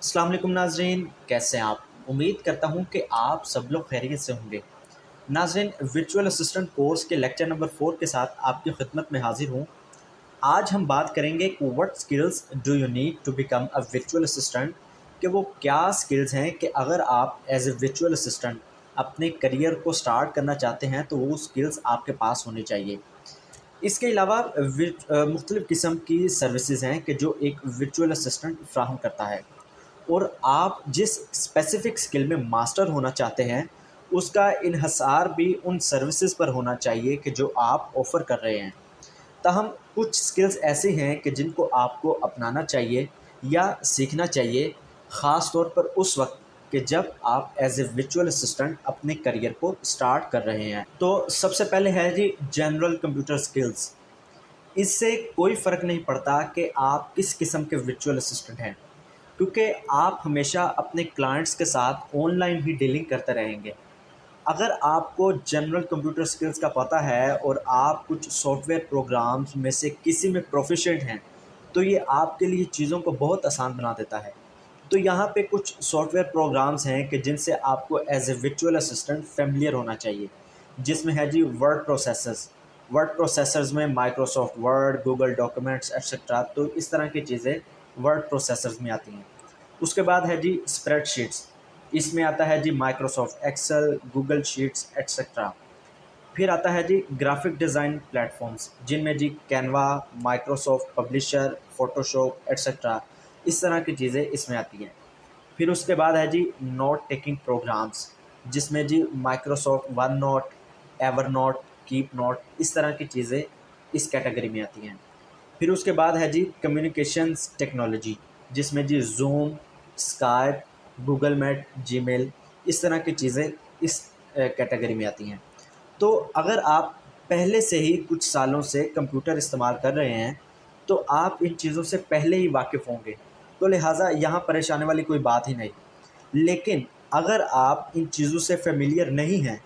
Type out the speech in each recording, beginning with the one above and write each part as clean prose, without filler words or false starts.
अस्सलाम वालेकुम नाज़रीन, कैसे हैं आप? उम्मीद करता हूं कि आप सब लोग खैरियत से होंगे। नाज़रीन, वर्चुअल असिस्टेंट कोर्स के लेक्चर नंबर 4 के साथ आपकी खिदमत में हाजिर हूं। आज हम बात करेंगे कि what skills do you need to become a virtual assistant, कि वो क्या स्किल्स हैं कि अगर आप एज ए वर्चुअल असिस्टेंट अपने करियर को स्टार्ट करना चाहते हैं तो वो स्किल्स आपके पास होनी चाहिए। इसके अलावा मुख्तलिफ़ किस्म की सर्विसेज हैं कि जो एक वर्चुअल असिस्टेंट फ्राहम करता है, और आप जिस स्पेसिफिक स्किल में मास्टर होना चाहते हैं उसका इन्हसार भी उन सर्विसेज पर होना चाहिए कि जो आप ऑफ़र कर रहे हैं। ताहम कुछ स्किल्स ऐसी हैं कि जिनको आपको अपनाना चाहिए या सीखना चाहिए, ख़ास तौर पर उस वक्त कि जब आप एज ए वर्चुअल असिस्टेंट अपने करियर को स्टार्ट कर रहे हैं। तो सबसे पहले है जी जनरल कंप्यूटर स्किल्स। इससे कोई फ़र्क नहीं पड़ता कि आप किस किस्म के वर्चुअल असिस्टेंट हैं, क्योंकि आप हमेशा अपने क्लाइंट्स के साथ ऑनलाइन ही डीलिंग करते रहेंगे। अगर आपको जनरल कंप्यूटर स्किल्स का पता है और आप कुछ सॉफ्टवेयर प्रोग्राम्स में से किसी में प्रोफिशिएंट हैं, तो ये आपके लिए चीज़ों को बहुत आसान बना देता है। तो यहाँ पे कुछ सॉफ्टवेयर प्रोग्राम्स हैं कि जिनसे आपको as a virtual assistant familiar होना चाहिए, जिसमें है जी वर्ड प्रोसेसर्स में Microsoft Word, Google documents etcetera. तो इस तरह की चीज़ें वर्ड प्रोसेसर्स में आती हैं। उसके बाद है जी स्प्रेडशीट्स, इसमें आता है जी Microsoft Excel, Google sheets etcetera. फिर आता है जी ग्राफिक डिज़ाइन प्लेटफॉर्म्स, जिनमें जी Canva, Microsoft Publisher, Photoshop etcetera. इस तरह की चीज़ें इसमें आती हैं। फिर उसके बाद है जी नोट टेकिंग प्रोग्राम्स, जिसमें जी Microsoft OneNote, Evernote, Keep note, इस तरह की चीज़ें इस कैटेगरी में आती हैं। फिर उसके बाद है जी कम्युनिकेशंस टेक्नोलॉजी, जिसमें जी Zoom, Skype, Google Meet, Gmail, इस तरह की चीज़ें इस कैटेगरी में आती हैं। तो अगर आप पहले से ही कुछ सालों से कंप्यूटर इस्तेमाल कर रहे हैं तो आप इन चीज़ों से पहले ही वाकिफ़ होंगे, तो लिहाजा यहाँ परेशानी वाली कोई बात ही नहीं। लेकिन अगर आप इन चीज़ों से फ़ेमिलियर नहीं हैं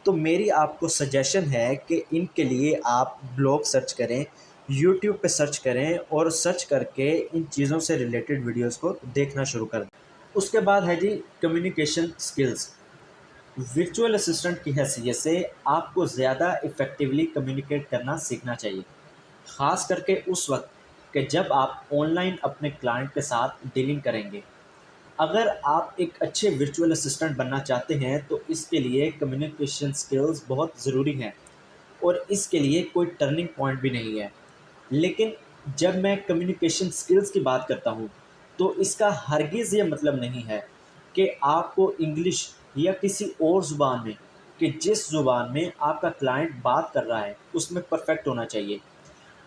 तो मेरी आपको सजेशन है कि इनके लिए आप ब्लॉग सर्च करें, यूट्यूब पे सर्च करें और सर्च करके इन चीज़ों से रिलेटेड वीडियोस को देखना शुरू कर दें। उसके बाद है जी कम्युनिकेशन स्किल्स। वर्चुअल असिस्टेंट की हैसियत से आपको ज़्यादा इफ़ेक्टिवली कम्युनिकेट करना सीखना चाहिए, ख़ास करके उस वक्त कि जब आप ऑनलाइन अपने क्लाइंट के साथ डीलिंग करेंगे। अगर आप एक अच्छे वर्चुअल असिस्टेंट बनना चाहते हैं तो इसके लिए कम्युनिकेशन स्किल्स बहुत ज़रूरी हैं, और इसके लिए कोई टर्निंग पॉइंट भी नहीं है। लेकिन जब मैं कम्युनिकेशन स्किल्स की बात करता हूँ तो इसका हरगिज़ ये मतलब नहीं है कि आपको इंग्लिश या किसी और ज़ुबान में, कि जिस ज़ुबान में आपका क्लाइंट बात कर रहा है उसमें परफेक्ट होना चाहिए।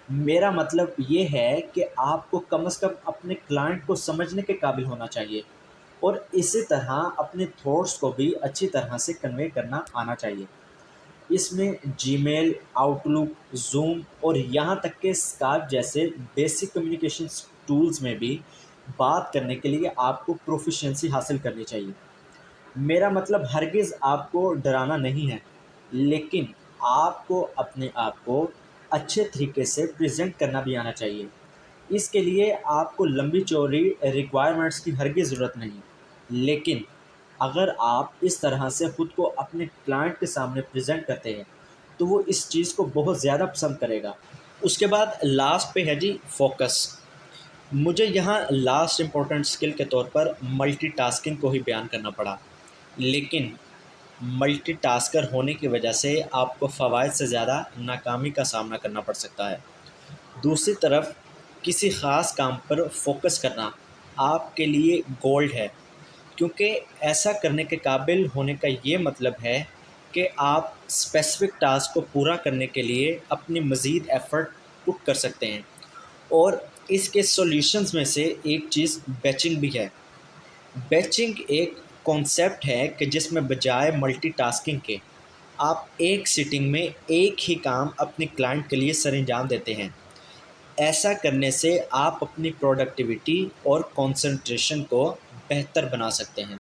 मेरा मतलब ये है कि आपको कम से कम अपने क्लाइंट को समझने के काबिल होना चाहिए, और इसी तरह अपने थॉट्स को भी अच्छी तरह से कन्वे करना आना चाहिए। इसमें जीमेल, आउटलुक, ज़ूम और यहाँ तक कि स्काइप जैसे बेसिक कम्युनिकेशन टूल्स में भी बात करने के लिए आपको प्रोफिशिएंसी हासिल करनी चाहिए। मेरा मतलब हरगिज़ आपको डराना नहीं है, लेकिन आपको अपने आप को अच्छे तरीके से प्रेज़ेंट करना भी आना चाहिए। इसके लिए आपको लंबी चौड़ी रिक्वायरमेंट्स की हरगिज़ ज़रूरत नहीं, लेकिन अगर आप इस तरह से ख़ुद को अपने क्लाइंट के सामने प्रेज़ेंट करते हैं तो वो इस चीज़ को बहुत ज़्यादा पसंद करेगा। उसके बाद लास्ट पे है जी फ़ोकस। मुझे यहाँ लास्ट इम्पोर्टेंट स्किल के तौर पर मल्टीटास्किंग को ही बयान करना पड़ा, लेकिन मल्टीटास्कर होने की वजह से आपको फ़वाइद से ज़्यादा नाकामी का सामना करना पड़ सकता है। दूसरी तरफ किसी ख़ास काम पर फोकस करना आपके लिए गोल्ड है, क्योंकि ऐसा करने के काबिल होने का ये मतलब है कि आप स्पेसिफ़िक टास्क को पूरा करने के लिए अपनी मज़ीद एफ़र्ट पुट कर सकते हैं। और इसके सॉल्यूशंस में से एक चीज़ बैचिंग भी है। बैचिंग एक कॉन्सेप्ट है कि जिसमें बजाय मल्टीटास्किंग के आप एक सिटिंग में एक ही काम अपने क्लाइंट के लिए सरअंजाम देते हैं। ऐसा करने से आप अपनी प्रोडक्टिविटी और कंसंट्रेशन को बेहतर बना सकते हैं।